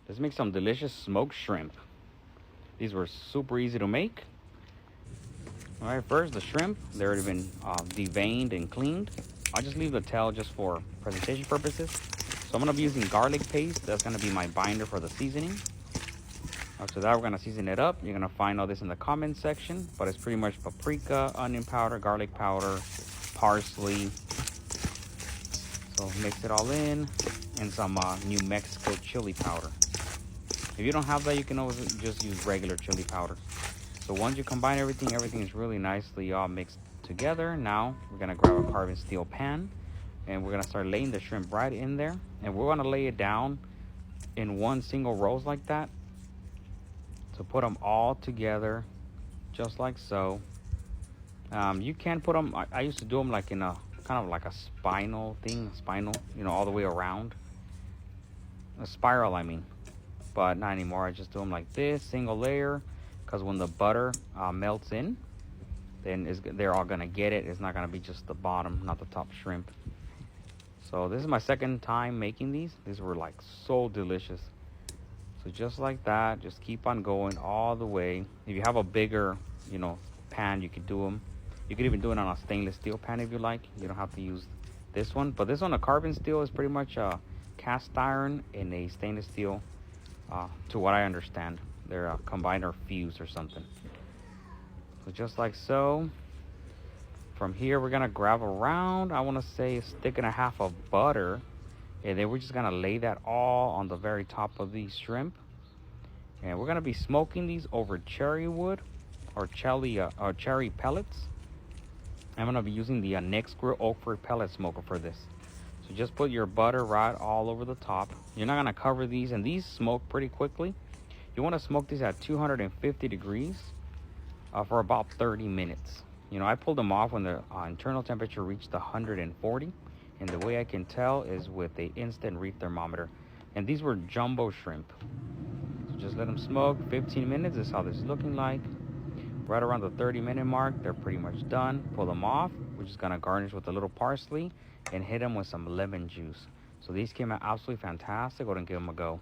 Let's make some delicious smoked shrimp. These were super easy to make. All right, first the shrimp. They've already been deveined and cleaned. I'll just leave the tail just for presentation purposes. So I'm gonna be using garlic paste. That's gonna be my binder for the seasoning. After that, we're gonna season it up. You're gonna find all this in the comment section, but it's pretty much paprika, onion powder, garlic powder, parsley. So mix it all in, and some New Mexico chili powder. If you don't have that, you can always just use regular chili powder. So once you combine everything, everything is really nicely all mixed together. Now we're gonna grab a carbon steel pan, and we're gonna start laying the shrimp right in there, and we're gonna lay it down in one single rows like that. So put them all together, just like so. You can put them. I used to do them like in a kind of like a spinal thing, all the way around. A spiral, I mean. But not anymore. I just do them like this, single layer, because when the butter melts in, then they're all gonna get it. It's not gonna be just the bottom, not the top shrimp. So this is my second time making these. These were like so delicious. So just like that, just keep on going all the way. If you have a bigger, pan, you could do them. You could even do it on a stainless steel pan if you like. You don't have to use this one. But this one, a carbon steel, is pretty much a cast iron in a stainless steel. To what I understand, they're combined or fused or something. So just like so. From here, we're gonna grab around, I want to say, a stick and a half of butter, and then we're just gonna lay that all on the very top of these shrimp. And we're gonna be smoking these over cherry wood or cherry pellets. I'm gonna be using the Next Grill Oak Fir pellet smoker for this. So just put your butter right all over the top. You're not gonna cover these, and these smoke pretty quickly. You wanna smoke these at 250 degrees for about 30 minutes. I pulled them off when the internal temperature reached 140. And the way I can tell is with the instant reef thermometer. And these were jumbo shrimp. So just let them smoke 15 minutes. This is how this is looking like. Right around the 30-minute mark, they're pretty much done. Pull them off. We're just gonna garnish with a little parsley and hit them with some lemon juice. So these came out absolutely fantastic. Go ahead and give them a go.